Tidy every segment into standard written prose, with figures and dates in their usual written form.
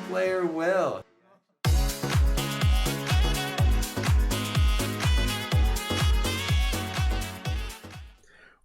player will?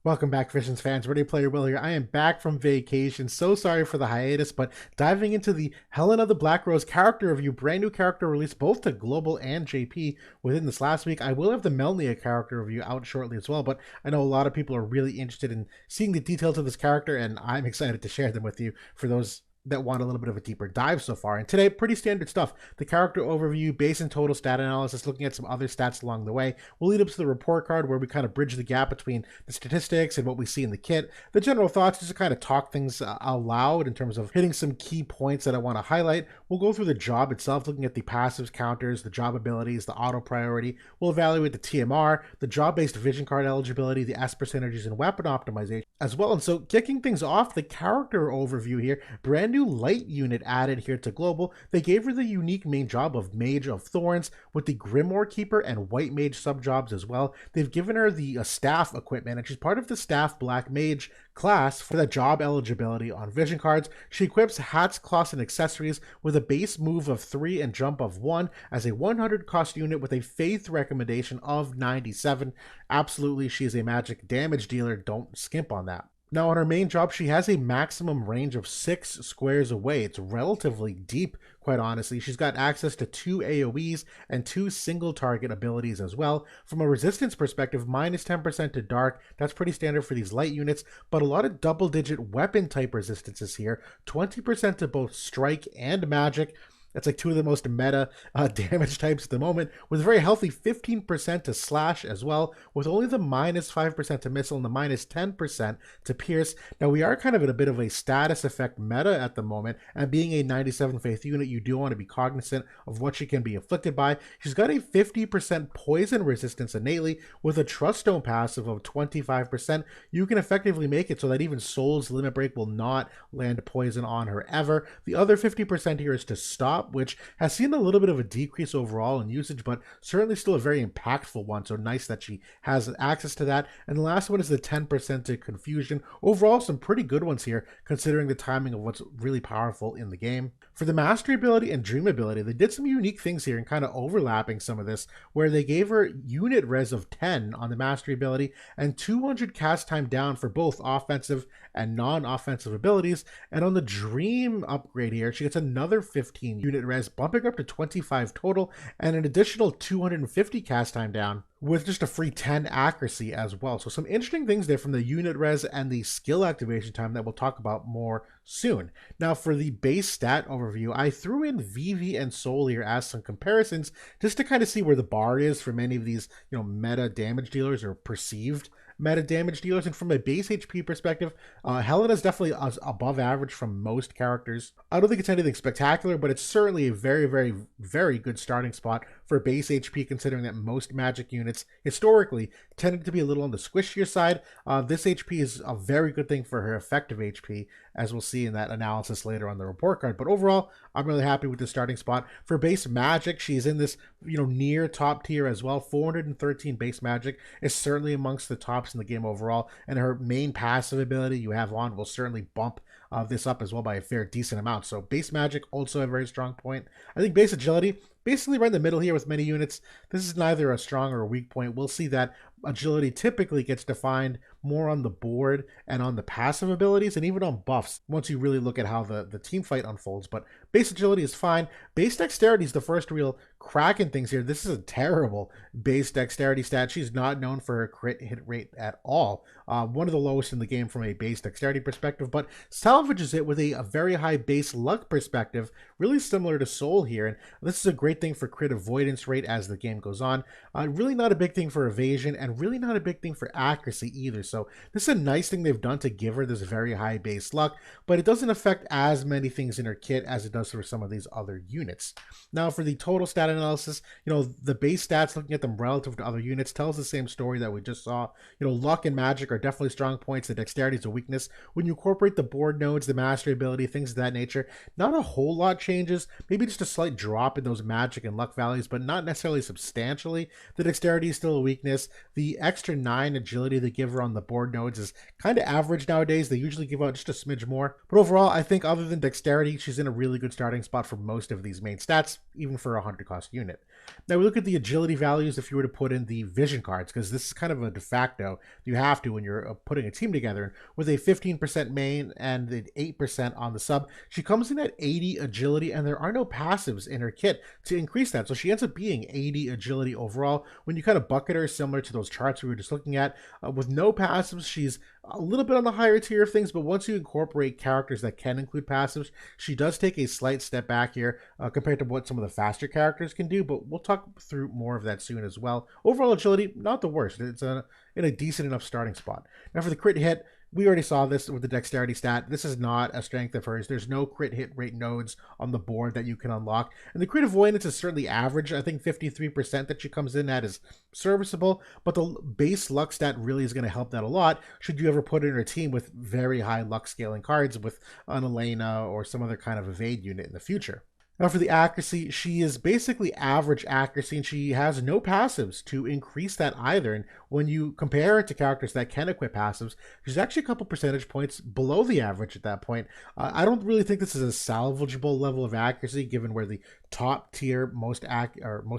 Welcome back, Visions fans. Ready Player Will here. I am back from vacation. So sorry for the hiatus, but diving into the Helena the Black Rose character review, brand new character released both to Global and JP within this last week. I will have the Melnia character review out shortly as well, but I know a lot of people are really interested in seeing the details of this character, and I'm excited to share them with you for those that want a little bit of a deeper dive so far. And today, pretty standard stuff. The character overview, base and total stat analysis, looking at some other stats along the way. We'll lead up to the report card where we kind of bridge the gap between the statistics and what we see in the kit. The general thoughts, just to kind of talk things out loud in terms of hitting some key points that I want to highlight. We'll go through the job itself, looking at the passives, counters, the job abilities, the auto priority. We'll evaluate the TMR, the job-based vision card eligibility, the Espers synergies, and weapon optimization as well. And so kicking things off, the character overview here, brand new light unit added here to Global. They gave her the unique main job of Mage of Thorns with the Grimoire Keeper and White Mage subjobs as well. They've given her the staff equipment, and she's part of the staff Black Mage class for the job eligibility on vision cards. She equips hats, cloths, and accessories with a base move of 3 and jump of 1 as a 100 cost unit with a faith recommendation of 97. Absolutely, she is a magic damage dealer. Don't skimp on that. Now, on her main job, she has a maximum range of 6 squares away. It's relatively deep, quite honestly. She's got access to 2 AoEs and 2 single target abilities as well. From a resistance perspective, minus 10% to dark. That's pretty standard for these light units, but a lot of double-digit weapon type resistances here. 20% to both strike and magic. That's like two of the most meta damage types at the moment, with a very healthy 15% to slash as well, with only the minus 5% to missile and the minus 10% to pierce. Now, we are kind of in a bit of a status effect meta at the moment, and being a 97 faith unit, you do want to be cognizant of what she can be afflicted by. She's got a 50% poison resistance innately, with a Trust Stone passive of 25%. You can effectively make it so that even Soul's Limit Break will not land poison on her ever. The other 50% here is to stop, which has seen a little bit of a decrease overall in usage, but certainly still a very impactful one, so nice that she has access to that. And the last one is the 10% to confusion. Overall, some pretty good ones here, considering the timing of what's really powerful in the game. For the mastery ability and dream ability, they did some unique things here and kind of overlapping some of this, where they gave her unit res of 10 on the mastery ability and 200 cast time down for both offensive and non-offensive abilities. And on the dream upgrade here, she gets another 15 unit res, bumping up to 25 total, and an additional 250 cast time down, with just a free 10 accuracy as well. So some interesting things there from the unit res and the skill activation time that we'll talk about more soon. Now, for the base stat overview, I threw in VV and Soul here as some comparisons, just to kind of see where the bar is for many of these, meta damage dealers or perceived meta damage dealers. And from a base HP perspective, Helena's definitely above average from most characters. I don't think it's anything spectacular, but it's certainly a very, very, very good starting spot for base HP, considering that most magic units historically tended to be a little on the squishier side. This HP is a very good thing for her effective HP, as we'll see in that analysis later on the report card. But overall, I'm really happy with the starting spot. For base magic, she's in this, near top tier as well. 413 base magic is certainly amongst the tops in the game overall, and her main passive ability you have on will certainly bump this up as well by a fair decent amount. So base magic, also a very strong point. I think base agility, basically right in the middle here with many units. This is neither a strong or a weak point. We'll see that agility typically gets defined more on the board and on the passive abilities, and even on buffs once you really look at how the team fight unfolds. But base agility is fine. Base dexterity is the first real crack in things here. This is a terrible base dexterity stat. She's not known for her crit hit rate at all. One of the lowest in the game from a base dexterity perspective, but salvages it with a very high base luck perspective, really similar to Soul here. And this is a great thing for crit avoidance rate as the game goes on. Really not a big thing for evasion, and really not a big thing for accuracy either. So this is a nice thing they've done to give her this very high base luck, but it doesn't affect as many things in her kit as it does for some of these other units. Now, for the total stat analysis, the base stats, looking at them relative to other units, tells the same story that we just saw. Luck and magic are definitely strong points. The dexterity is a weakness. When you incorporate the board nodes, the mastery ability, things of that nature, not a whole lot changes. Maybe just a slight drop in those magic and luck values, but not necessarily substantially. The dexterity is still a weakness. The The extra 9 agility they give her on the board nodes is kind of average nowadays. They usually give out just a smidge more. But overall, I think other than dexterity, she's in a really good starting spot for most of these main stats, even for a 100 cost unit. Now we look at the agility values if you were to put in the vision cards, because this is kind of a de facto. You have to when you're putting a team together. With a 15% main and an 8% on the sub, she comes in at 80 agility, and there are no passives in her kit to increase that. So she ends up being 80 agility overall. When you kind of bucket her similar to those charts we were just looking at, with no passives, she's a little bit on the higher tier of things, but once you incorporate characters that can include passives, she does take a slight step back here compared to what some of the faster characters can do, but we'll talk through more of that soon as well. Overall agility, not the worst. It's in a decent enough starting spot. Now for the crit hit, we already saw this with the dexterity stat. This is not a strength of hers. There's no crit hit rate nodes on the board that you can unlock. And the crit avoidance is certainly average. I think 53% that she comes in at is serviceable, but the base luck stat really is going to help that a lot should you ever put in her team with very high luck scaling cards with an Helena or some other kind of evade unit in the future. Now for the accuracy, she is basically average accuracy, and she has no passives to increase that either. And when you compare it to characters that can equip passives, she's actually a couple percentage points below the average at that point. I don't really think this is a salvageable level of accuracy given where the top tier most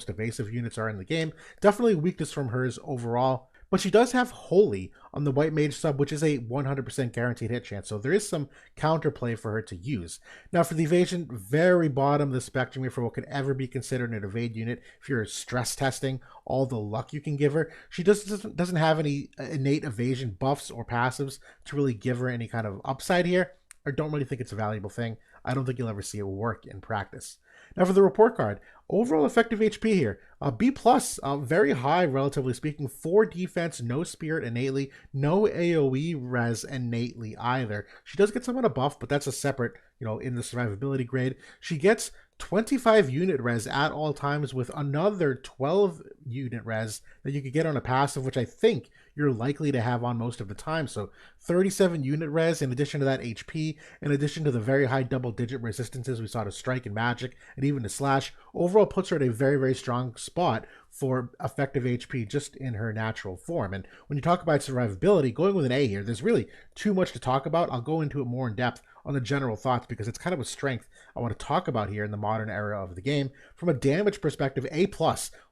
evasive units are in the game. Definitely weakness from hers overall. But she does have Holy on the White Mage sub, which is a 100% guaranteed hit chance. So there is some counterplay for her to use. Now for the evasion, very bottom of the spectrum here for what could ever be considered an evade unit. If you're stress testing all the luck you can give her, she doesn't have any innate evasion buffs or passives to really give her any kind of upside here. I don't really think it's a valuable thing. I don't think you'll ever see it work in practice. Now for the report card, overall effective HP here, B+, very high relatively speaking, 4 defense, no spirit innately, no AoE res innately either. She does get some on a buff, but that's a separate, in the survivability grade. She gets 25 unit res at all times with another 12 unit res that you could get on a passive, which I think you're likely to have on most of the time. So 37 unit res in addition to that HP, in addition to the very high double-digit resistances we saw to strike and magic, and even to slash, overall puts her at a very, very strong spot for effective HP just in her natural form. And when you talk about survivability, going with an A here, there's really too much to talk about. I'll go into it more in depth on the general thoughts because it's kind of a strength I want to talk about here in the modern era of the game. From a damage perspective, A+,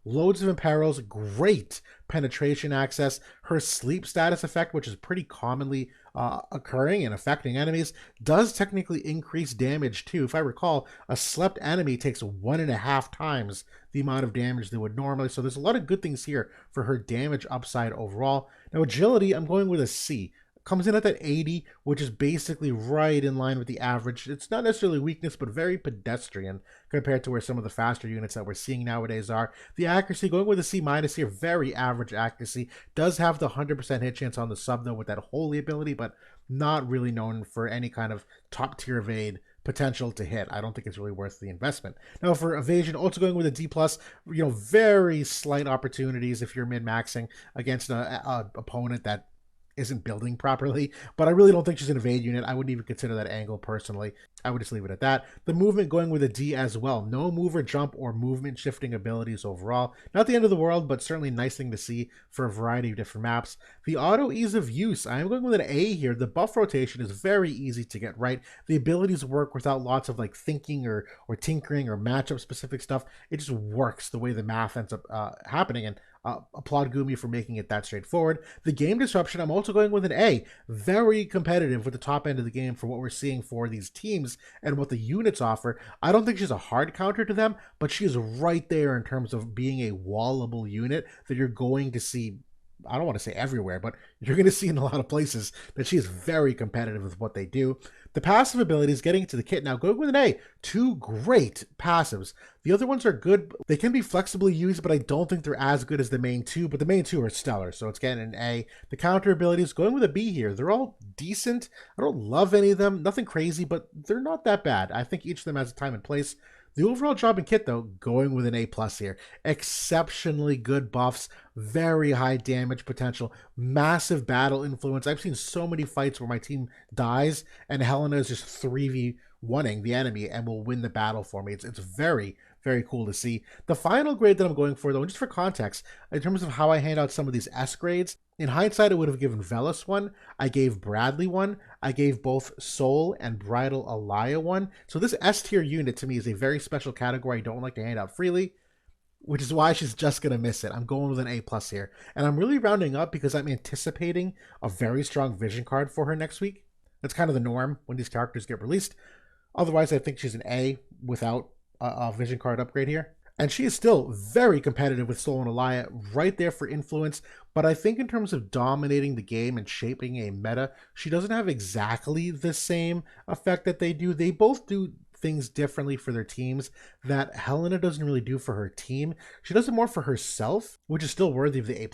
loads of imperils, great penetration access. Her sleep status effect, which is pretty commonly occurring and affecting enemies, does technically increase damage too. If I recall, a slept enemy takes 1.5 times the amount of damage they would normally. So there's a lot of good things here for her damage upside overall. Now agility, I'm going with a C. Comes in at that 80, which is basically right in line with the average. It's not necessarily weakness, but very pedestrian compared to where some of the faster units that we're seeing nowadays are. The accuracy, going with a C- here, very average accuracy. Does have the 100% hit chance on the sub, though, with that holy ability, but not really known for any kind of top tier evade potential to hit. I don't think it's really worth the investment. Now for evasion, also going with a D+, very slight opportunities if you're min-maxing against a opponent that isn't building properly, but I really don't think she's an evade unit. I wouldn't even consider that angle personally. I would just leave it at that. The movement going with a D as well. No move or jump or movement shifting abilities overall. Not the end of the world, but certainly a nice thing to see for a variety of different maps. The auto ease of use, I am going with an A here. The buff rotation is very easy to get right. The abilities work without lots of thinking or tinkering or matchup specific stuff. It just works the way the math ends up happening, and applaud Gumi for making it that straightforward. The game disruption, I'm also going with an A. Very competitive with the top end of the game for what we're seeing for these teams and what the units offer. I don't think she's a hard counter to them, but she is right there in terms of being a wallable unit that you're going to see, I don't want to say everywhere, but you're going to see in a lot of places that she is very competitive with what they do. The passive abilities, getting into the kit now, going with an A. 2 great passives. The other ones are good. They can be flexibly used, but I don't think they're as good as the main 2, but the main 2 are stellar, so it's getting an A. The counter abilities, going with a B here. They're all decent. I don't love any of them. Nothing crazy, but they're not that bad. I think each of them has a time and place. The overall job and kit, though, going with an A+ here. Exceptionally good buffs, very high damage potential, massive battle influence. I've seen so many fights where my team dies and Helena is just 3v1ing the enemy and will win the battle for me. It's very, very cool to see. The final grade that I'm going for, though, and just for context, in terms of how I hand out some of these S grades, in hindsight, I would have given Velas one. I gave Bradley one. I gave both Soul and Bridal Alaya one. So this S tier unit to me is a very special category I don't like to hand out freely, which is why she's just going to miss it. I'm going with an A plus here. And I'm really rounding up because I'm anticipating a very strong vision card for her next week. That's kind of the norm when these characters get released. Otherwise, I think she's an A without a vision card upgrade here. And she is still very competitive with Soul and Alaya, right there for influence. But I think in terms of dominating the game and shaping a meta, she doesn't have exactly the same effect that they do. They both do things differently for their teams that Helena doesn't really do for her team. She does it more for herself, which is still worthy of the A+.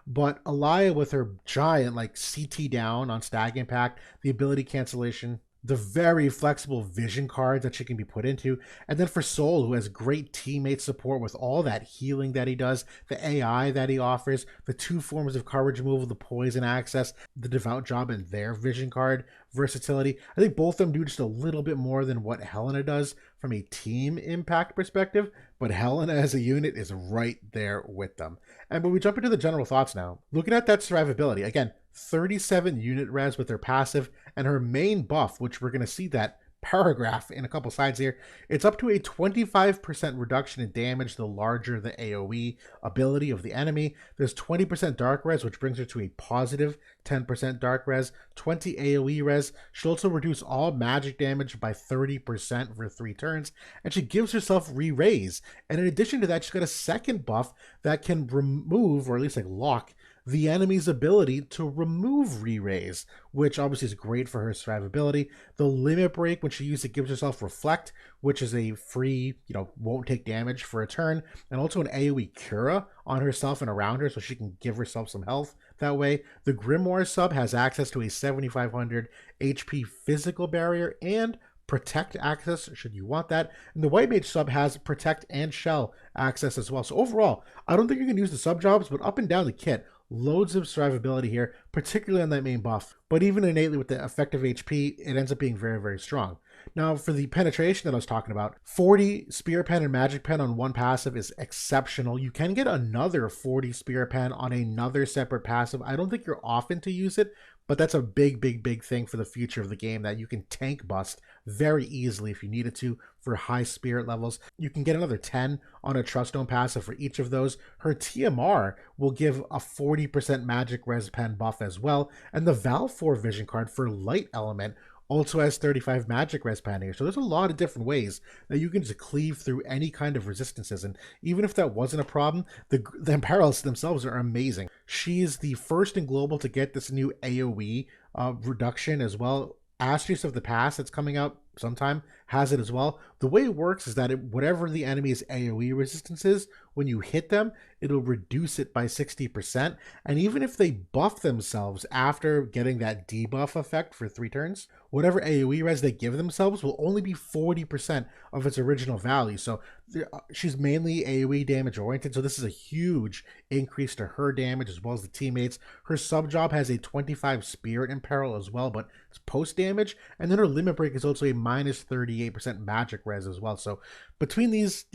But Alaya with her giant like CT down on Stag Impact, the ability cancellation, the very flexible vision cards that she can be put into. And then for Soul, who has great teammate support with all that healing that he does, the AI that he offers, the 2 forms of coverage removal, the poison access, the devout job, and their vision card versatility. I think both of them do just a little bit more than what Helena does from a team impact perspective, but Helena as a unit is right there with them. And when we jump into the general thoughts now, looking at that survivability, again, 37 unit res with her passive, and her main buff, which we're going to see that paragraph in a couple slides here, it's up to a 25% reduction in damage the larger the AoE ability of the enemy. There's 20% dark res, which brings her to a positive 10% dark res, 20 AoE res. She'll also reduce all magic damage by 30% for 3 turns, and she gives herself re-raise. And in addition to that, she's got a second buff that can remove, or at least like lock, the enemy's ability to remove re-raise, which obviously is great for her survivability. The limit break, when she uses it, gives herself reflect, which is a free, won't take damage for a turn, and also an AoE cura on herself and around her so she can give herself some health that way. The Grimoire sub has access to a 7500 HP physical barrier and protect access should you want that, and the White Mage sub has protect and shell access as well. So overall, I don't think you can use the sub jobs, but up and down the kit, loads of survivability here, particularly on that main buff. But even innately with the effective HP, it ends up being very, very strong. Now, for the penetration that I was talking about, 40 Spear Pen and Magic Pen on one passive is exceptional. You can get another 40 Spear Pen on another separate passive. I don't think you're often to use it, but that's a big, big, big thing for the future of the game that you can tank bust very easily if you needed to for high spirit levels. You can get another 10 on a Trust Stone passive for each of those. Her TMR will give a 40% magic res pen buff as well. And the Val 4 vision card for Light Element also has 35 magic res pen here. So there's a lot of different ways that you can just cleave through any kind of resistances. And even if that wasn't a problem, the Imperils themselves are amazing. She's the first in global to get this new AoE reduction as well. Asterisk of the Past that's coming out sometime has it as well. The way it works is that whatever the enemy's AoE resistance is, when you hit them, it'll reduce it by 60%. And even if they buff themselves after getting that debuff effect for 3 turns, whatever AoE res they give themselves will only be 40% of its original value. So she's mainly AoE damage oriented, so this is a huge increase to her damage as well as the teammates. Her sub job has a 25 Spirit Imperil as well, but it's post damage. And then her limit break is also a minus 38% magic res as well. So between these,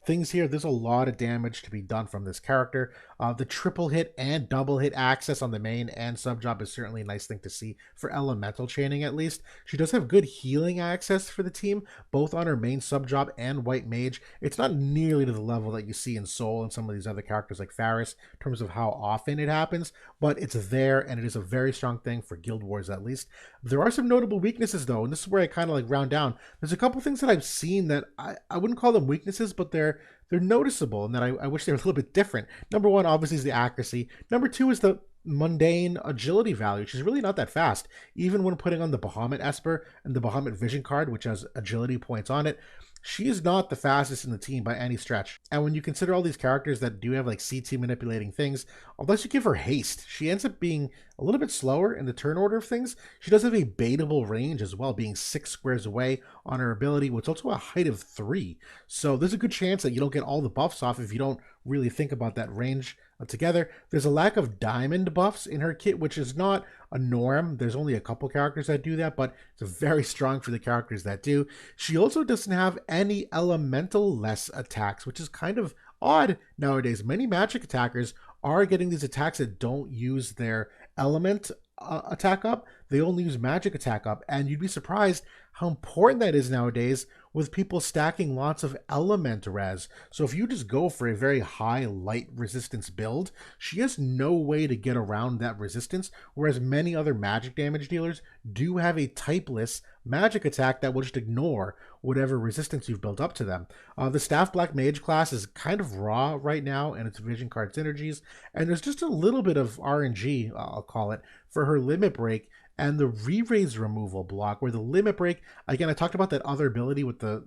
things here, there's a lot of damage to be done from this character. The triple hit and double hit access on the main and sub job is certainly a nice thing to see for elemental chaining at least. She does have good healing access for the team, both on her main sub job and White Mage. It's not nearly to the level that you see in Soul and some of these other characters like Faris in terms of how often it happens, but it's there and it is a very strong thing for Guild Wars at least. There are some notable weaknesses though, and this is where I kind of like round down. There's a couple things that I've seen that I wouldn't call them weaknesses, but they're noticeable and that I wish they were a little bit different. Number one, obviously, is the accuracy. Number two is the mundane agility value. She's really not that fast, even when putting on the Bahamut Esper and the Bahamut Vision card, which has agility points on it. She is not the fastest in the team by any stretch. And when you consider all these characters that do have like CT manipulating things, unless you give her haste, she ends up being a little bit slower in the turn order of things. She does have a baitable range as well, being 6 squares away on her ability, which is also a height of 3. So there's a good chance that you don't get all the buffs off if you don't really think about that range together. There's a lack of diamond buffs in her kit, which is not a norm. There's only a couple characters that do that, but it's very strong for the characters that do. She also doesn't have any elemental less attacks, which is kind of odd nowadays. Many magic attackers are getting these attacks that don't use their element attack up. They only use magic attack up, and you'd be surprised how important that is nowadays with people stacking lots of element res. So if you just go for a very high light resistance build, she has no way to get around that resistance, whereas many other magic damage dealers do have a typeless magic attack that will just ignore whatever resistance you've built up to them. The Staff Black Mage class is kind of raw right now in its vision card synergies, and there's just a little bit of RNG, I'll call it, for her limit break and the re-raise removal block, where the limit break, again, I talked about that other ability with the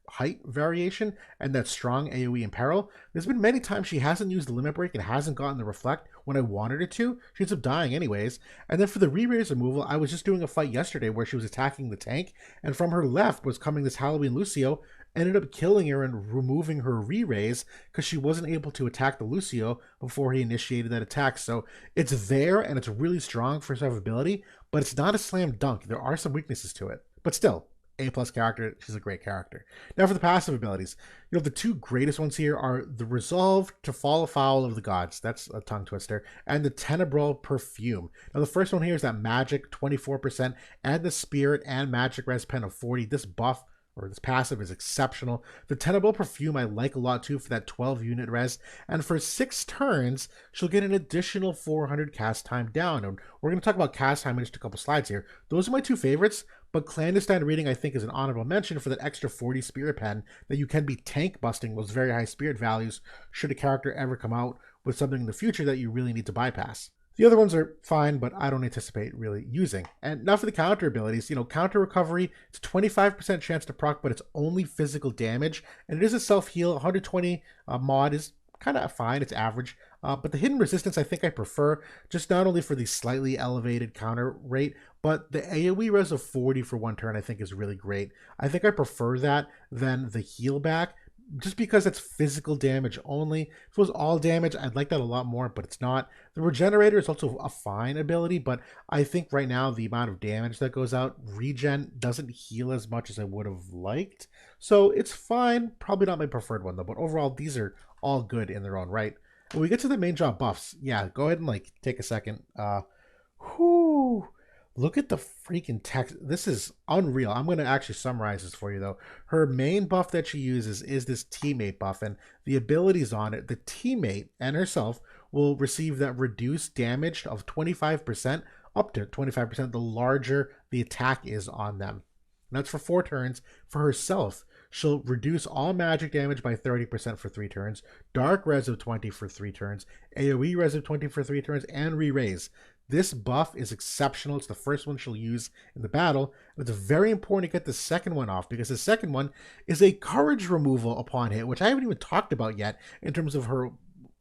height variation and that strong AoE in peril. There's been many times she hasn't used the limit break and hasn't gotten the reflect when I wanted her to. She ends up dying anyways. And then for the re-raise removal, I was just doing a fight yesterday where she was attacking the tank, and from her left was coming this Halloween Lucio, ended up killing her and removing her re-raise because she wasn't able to attack the Lucio before he initiated that attack. So it's there and it's really strong for survivability, but it's not a slam dunk. There are some weaknesses to it, but still, A+ character. She's a great character. Now for the passive abilities, the two greatest ones here are the Resolve to Fall Afoul of the Gods. That's a tongue twister. And the Tenebral Perfume. Now the first one here is that magic 24% and the Spirit and magic res pen of 40. This buff, or this passive, is exceptional. The Tenebral Perfume I like a lot too for that 12 unit res, and for 6 turns she'll get an additional 400 cast time down. And we're going to talk about cast time in just a couple slides here. Those are my two favorites, but Clandestine Reading I think is an honorable mention for that extra 40 spirit pen that you can be tank busting those very high spirit values should a character ever come out with something in the future that you really need to bypass. The other ones are fine, but I don't anticipate really using. And now for the counter abilities, counter recovery, it's 25% chance to proc, but it's only physical damage, and it is a self-heal. 120 mod is kind of fine, it's average. But the hidden resistance I think I prefer, just not only for the slightly elevated counter rate, but the AoE res of 40 for 1 turn I think is really great. I think I prefer that than the heal back, just because it's physical damage only. If it was all damage, I'd like that a lot more, but it's not. The Regenerator is also a fine ability, but I think right now the amount of damage that goes out, regen doesn't heal as much as I would have liked. So it's fine, probably not my preferred one though, but overall these are all good in their own right. When we get to the main job buffs, yeah, go ahead and take a second. Whoo! Look at the freaking text. This is unreal. I'm going to actually summarize this for you, though. Her main buff that she uses is this teammate buff, and the abilities on it, the teammate and herself will receive that reduced damage of 25%, up to 25%, the larger the attack is on them. And that's for 4 turns. For herself, she'll reduce all magic damage by 30% for 3 turns, dark res of 20 for 3 turns, AoE res of 20 for 3 turns, and re-raise. This buff is exceptional. It's the first one she'll use in the battle. And it's very important to get the second one off, because the second one is a courage removal upon hit, which I haven't even talked about yet in terms of her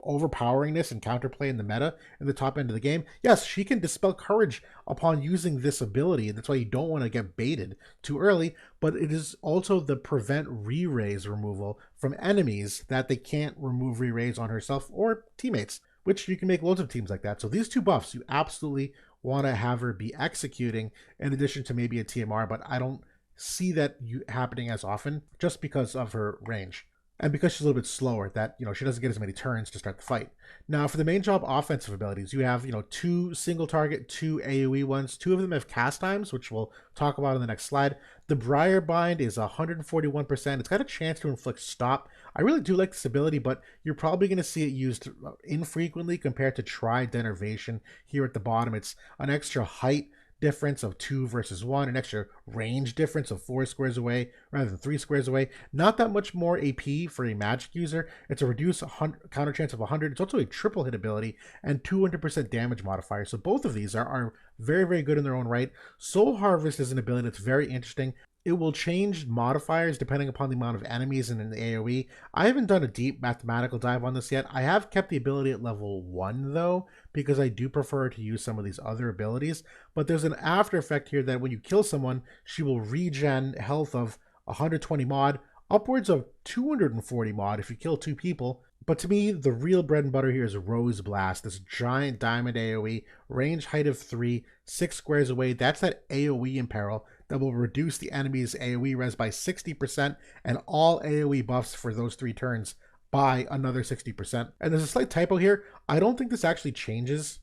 overpoweringness and counterplay in the meta in the top end of the game. Yes, she can dispel courage upon using this ability, and that's why you don't want to get baited too early, but it is also the prevent re-raise removal from enemies that they can't remove re-raise on herself or teammates, which you can make loads of teams like that. So these two buffs you absolutely want to have her be executing in addition to maybe a TMR, but I don't see that happening as often just because of her range. And because she's a little bit slower, that, she doesn't get as many turns to start the fight. Now, for the main job offensive abilities, you have, 2 single target, 2 AoE ones. 2 of them have cast times, which we'll talk about in the next slide. The Briar Bind is 141%. It's got a chance to inflict stop. I really do like this ability, but you're probably going to see it used infrequently compared to Try Denervation here at the bottom. It's an extra height difference of 2 versus 1, an extra range difference of 4 squares away rather than 3 squares away. Not that much more AP for a magic user. It's a reduced counter chance of 100. It's also a triple hit ability and 200% damage modifier. So both of these are very, very good in their own right. Soul Harvest is an ability that's very interesting. It will change modifiers depending upon the amount of enemies in an AoE. I haven't done a deep mathematical dive on this yet. I have kept the ability at level 1 though, because I do prefer to use some of these other abilities. But there's an after effect here that when you kill someone, she will regen health of 120 mod, upwards of 240 mod if you kill 2 people. But to me, the real bread and butter here is Rose Blast, this giant diamond AoE, range height of 3, 6 squares away. That's that AoE imperil that will reduce the enemy's AoE res by 60% and all AoE buffs for those 3 turns by another 60%. And there's a slight typo here. I don't think this actually changes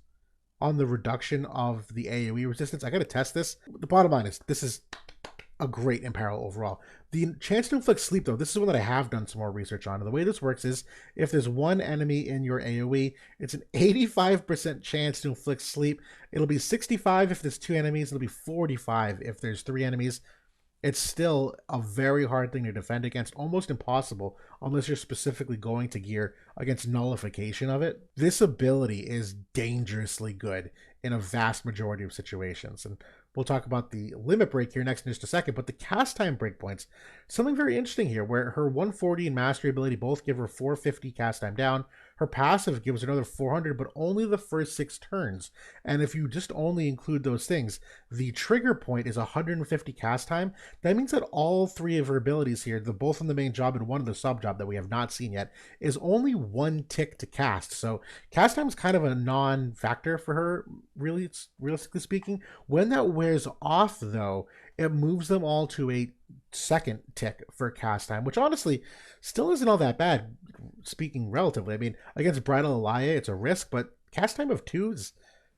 on the reduction of the AoE resistance. I gotta test this. The bottom line is this is a great imperil overall. The chance to inflict sleep, though, this is one that I have done some more research on. And the way this works is if there's one enemy in your AoE, it's an 85% chance to inflict sleep. It'll be 65 if there's 2 enemies. It'll be 45 if there's 3 enemies. It's still a very hard thing to defend against, almost impossible unless you're specifically going to gear against nullification of it. This ability is dangerously good in a vast majority of situations. And we'll talk about the limit break here next in just a second, but the cast time breakpoints, something very interesting here where her 140 and mastery ability both give her 450 cast time down. Her passive gives her another 400, but only the first 6 turns. And if you just only include those things, the trigger point is 150 cast time. That means that all 3 of her abilities here, both in the main job and one of the sub job that we have not seen yet, is only 1 tick to cast. So cast time is kind of a non-factor for her, really, realistically speaking. When that wears off, though, it moves them all to a 2nd tick for cast time, which honestly still isn't all that bad, speaking relatively. I mean, against Bridal Elia, it's a risk, but cast time of 2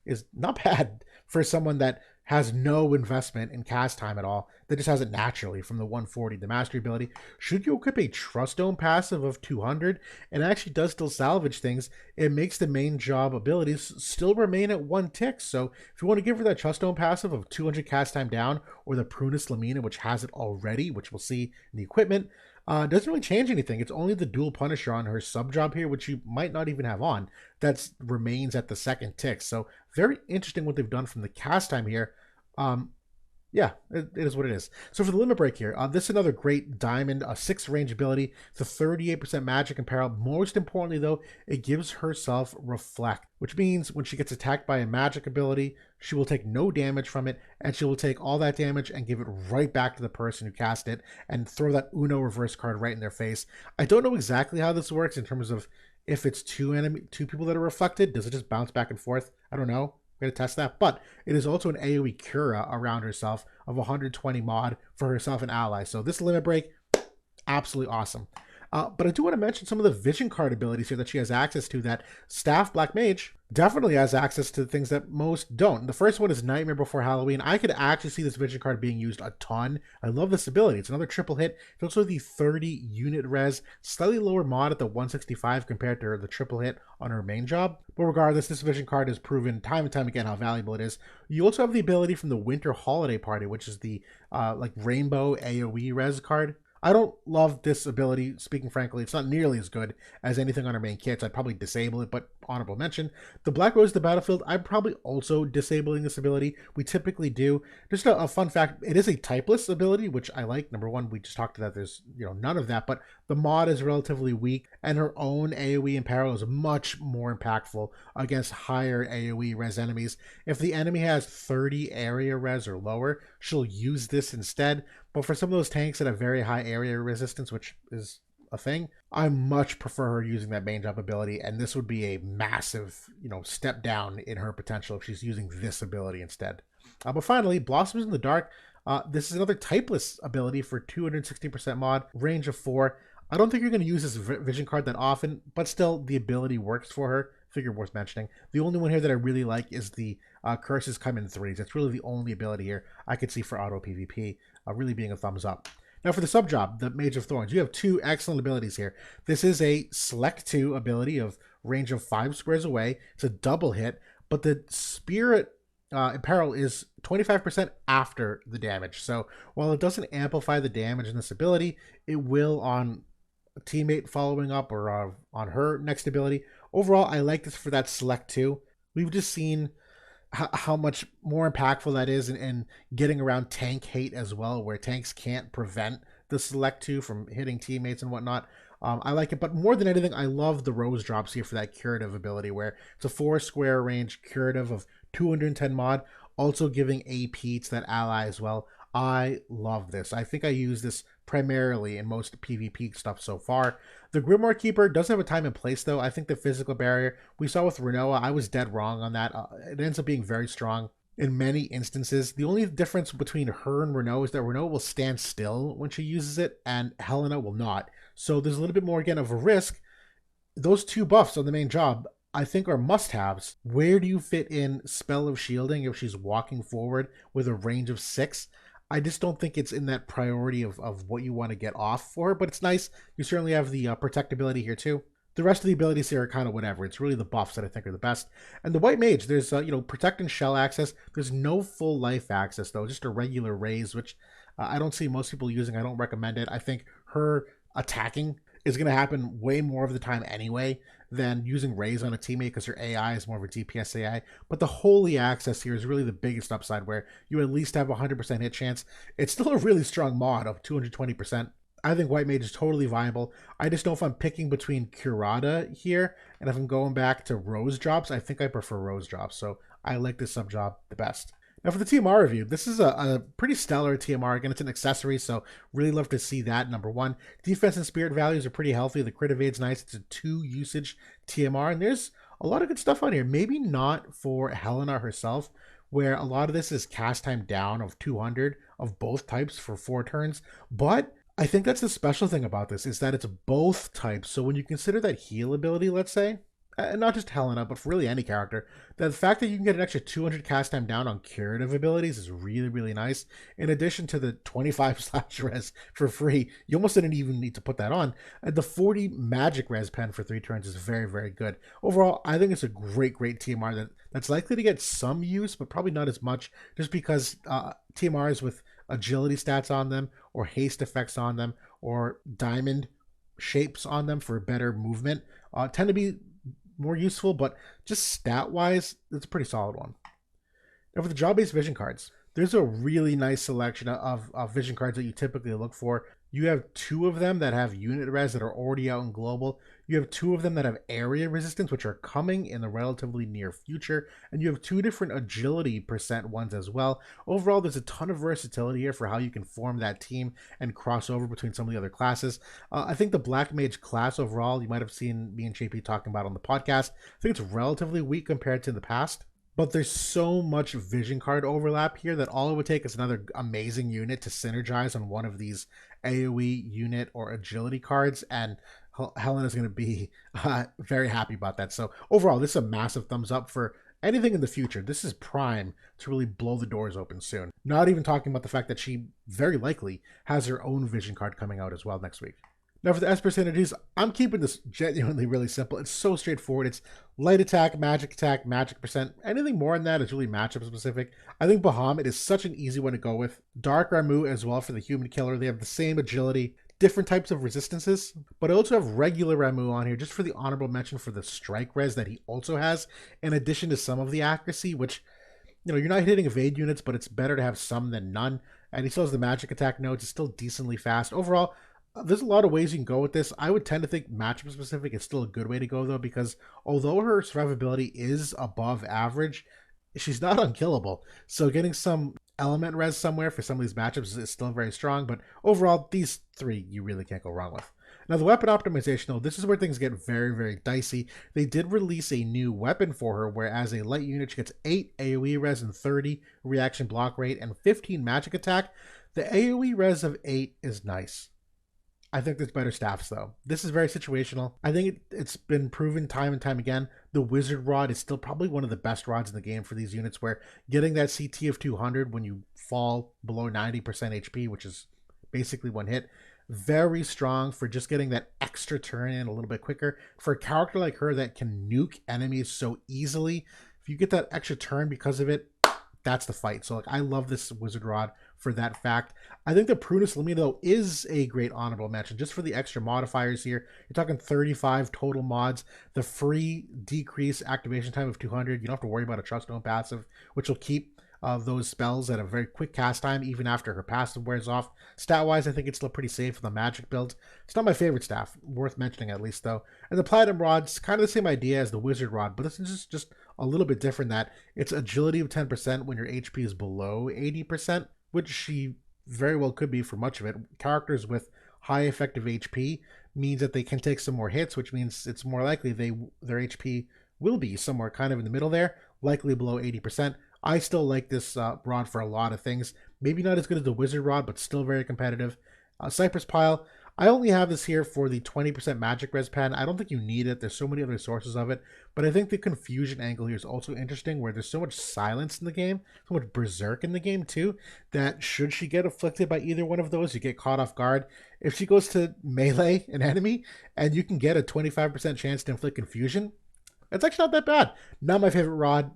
is not bad for someone that has no investment in cast time at all, that just has it naturally from the 140. The mastery ability, should you equip a Trust Dome passive of 200, and actually does still salvage things, it makes the main job abilities still remain at 1 tick. So if you want to give her that Trust Dome passive of 200 cast time down, or the Prunus Lamina, which has it already, which we'll see in the equipment, doesn't really change anything. It's only the dual Punisher on her sub job here, which you might not even have on, that remains at the 2nd tick. So very interesting what they've done from the cast time here. Yeah, it is what it is. So for the limit break here, this is another great diamond, a 6 range ability. It's a 38% magic imperil. Most importantly, though, it gives herself reflect, which means when she gets attacked by a magic ability, she will take no damage from it, and she will take all that damage and give it right back to the person who cast it and throw that Uno reverse card right in their face. I don't know exactly how this works in terms of if it's 2 people that are reflected. Does it just bounce back and forth? I don't know. We're going to test that. But it is also an AoE Cura around herself of 120 mod for herself and allies. So this limit break, absolutely awesome. But I do want to mention some of the vision card abilities here that she has access to that Staff Black Mage definitely has access to things that most don't. The first one is Nightmare Before Halloween. I could actually see this vision card being used a ton. I love this ability. It's another triple hit. It's also the 30 unit res, slightly lower mod at the 165 compared to the triple hit on her main job. But regardless, this vision card has proven time and time again how valuable it is. You also have the ability from the Winter Holiday Party, which is the like rainbow AoE res card. I don't love this ability, speaking frankly. It's not nearly as good as anything on our main kits. I'd probably disable it, but honorable mention. The Black Rose of the Battlefield, I'm probably also disabling this ability. We typically do. Just a fun fact, it is a typeless ability, which I like. Number one, we just talked about there's none of that, but the mod is relatively weak, and her own AoE imperil is much more impactful against higher AoE res enemies. If the enemy has 30 area res or lower, she'll use this instead. But for some of those tanks that have very high area resistance, which is a thing, I much prefer her using that main job ability, and this would be a massive, step down in her potential if she's using this ability instead. But finally, Blossoms in the Dark. This is another typeless ability for 260% mod, range of 4. I don't think you're going to use this vision card that often, but still, the ability works for her. Figure worth mentioning. The only one here that I really like is the Curses Come in 3s. That's really the only ability here I could see for auto PvP really being a thumbs up. Now for the sub job, the Mage of Thorns, you have 2 excellent abilities here. This is a Select 2 ability of range of 5 squares away. It's a double hit, but the Spirit Imperil is 25% after the damage. So while it doesn't amplify the damage in this ability, it will on a teammate following up or on her next ability. Overall, I like this for that Select 2. We've just seen how much more impactful that is in getting around tank hate as well, where tanks can't prevent the Select 2 from hitting teammates and whatnot. I like it, but more than anything, I love the Rose drops here for that curative ability, where it's a 4 square range curative of 210 mod, also giving AP to that ally as well. I love this. I think I use this primarily in most PvP stuff so far. The Grimoire Keeper does have a time and place, though. I think the physical barrier we saw with Renoa, I was dead wrong on that. It ends up being very strong in many instances. The only difference between her and Renault is that Renault will stand still when she uses it, and Helena will not. So there's a little bit more, again, of a risk. Those two buffs on the main job, I think, are must-haves. Where do you fit in Spell of Shielding if she's walking forward with a range of 6? I just don't think it's in that priority of what you want to get off for her, but it's nice. You certainly have the protectability here too. The rest of the abilities here are kind of whatever. It's really the buffs that I think are the best. And the White Mage, there's, Protect and Shell access. There's no full life access, though, just a regular raise, which I don't see most people using. I don't recommend it. I think her attacking is going to happen way more of the time anyway than using raise on a teammate because her AI is more of a DPS AI. But the holy access here is really the biggest upside where you at least have a 100% hit chance. It's still a really strong mod of 220%. I think White Mage is totally viable. I just know if I'm picking between Curada here and if I'm going back to Rose Drops, I think I prefer Rose Drops. So I like this sub job the best. Now for the TMR review, this is a pretty stellar TMR. Again, it's an accessory, so really love to see that, number one. Defense and spirit values are pretty healthy. The crit evade's nice. It's a 2 usage TMR, and there's a lot of good stuff on here. Maybe not for Helena herself, where a lot of this is cast time down of 200 of both types for 4 turns, but I think that's the special thing about this, is that it's both types. So when you consider that heal ability, let's say, and not just Helena, but for really any character, the fact that you can get an extra 200 cast time down on curative abilities is really, really nice. In addition to the 25 slash res for free, you almost didn't even need to put that on. And the 40 magic res pen for 3 turns is very, very good. Overall, I think it's a great, great TMR that's likely to get some use, but probably not as much, just because TMRs with agility stats on them, or haste effects on them, or diamond shapes on them for better movement tend to be more useful, but just stat-wise, it's a pretty solid one. Now for the job-based vision cards, there's a really nice selection of vision cards that you typically look for. You have 2 of them that have unit res that are already out in global. You have 2 of them that have area resistance, which are coming in the relatively near future. And you have 2 different agility percent ones as well. Overall, there's a ton of versatility here for how you can form that team and cross over between some of the other classes. I think the Black Mage class overall, you might have seen me and JP talking about on the podcast. I think it's relatively weak compared to the past. But there's so much vision card overlap here that all it would take is another amazing unit to synergize on one of these AoE unit or agility cards, and Helena's going to be very happy about that. So overall, this is a massive thumbs up for anything in the future. This is prime to really blow the doors open soon. Not even talking about the fact that she very likely has her own vision card coming out as well next week. Now for the Espers synergies, I'm keeping this genuinely really simple. It's so straightforward. It's light attack, magic percent. Anything more than that is really matchup specific. I think Bahamut is such an easy one to go with. Dark Ramu as well for the human killer. They have the same agility, different types of resistances, but I also have regular Ramu on here just for the honorable mention for the strike res that he also has, in addition to some of the accuracy, which, you're not hitting evade units, but it's better to have some than none. And he still has the magic attack nodes. It's still decently fast. Overall, there's a lot of ways you can go with this. I would tend to think matchup specific is still a good way to go, though, because although her survivability is above average, she's not unkillable. So getting some element res somewhere for some of these matchups is still very strong. But overall, these 3 you really can't go wrong with. Now, the weapon optimization, though, this is where things get very, very dicey. They did release a new weapon for her, where as a light unit, she gets 8 AoE res and 30 reaction block rate and 15 magic attack. The AoE res of 8 is nice. I think there's better staffs, though. This is very situational. I think it's been proven time and time again. The Wizard Rod is still probably one of the best rods in the game for these units, where getting that CT of 200 when you fall below 90% HP, which is basically 1 hit, very strong for just getting that extra turn in a little bit quicker. For a character like her that can nuke enemies so easily, if you get that extra turn because of it, that's the fight. So I love this Wizard Rod for that fact. I think the Prunus Lamina, though, is a great honorable mention just for the extra modifiers here. You're talking 35 total mods, the free decrease activation time of 200. You don't have to worry about a Trust Stone passive, which will keep those spells at a very quick cast time even after her passive wears off. Stat-wise, I think it's still pretty safe for the magic build. It's not my favorite staff, worth mentioning at least, though. And the Platinum Rod's kind of the same idea as the Wizard Rod, but this is just a little bit different, that it's agility of 10% when your HP is below 80%, which she very well could be for much of it. Characters with high effective HP means that they can take some more hits, which means it's more likely their HP will be somewhere kind of in the middle there, likely below 80%. I still like this rod for a lot of things. Maybe not as good as the Wizard Rod, but still very competitive. Cypress Pile, I only have this here for the 20% magic res pen. I don't think you need it. There's so many other sources of it. But I think the confusion angle here is also interesting, where there's so much silence in the game, so much berserk in the game too, that should she get afflicted by either one of those, you get caught off guard. If she goes to melee an enemy and you can get a 25% chance to inflict confusion, it's actually not that bad. Not my favorite rod,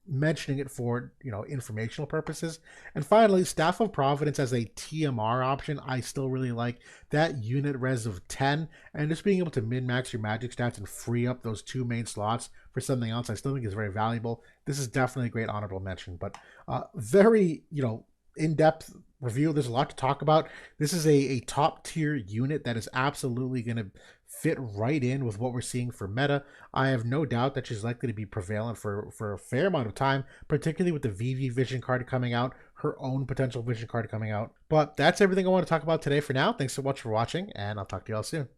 mentioning it for informational purposes. And finally, Staff of Providence as a TMR option, I still really like that unit res of 10, and just being able to min-max your magic stats and free up those two main slots for something else, I still think is very valuable. This is definitely a great honorable mention, but very in-depth review. There's a lot to talk about. This is a top tier unit that is absolutely going to fit right in with what we're seeing for meta. I have no doubt that she's likely to be prevalent for a fair amount of time, particularly with the VV Vision card coming out, her own potential Vision card coming out. But that's everything I want to talk about today for now. Thanks so much for watching, and I'll talk to you all soon.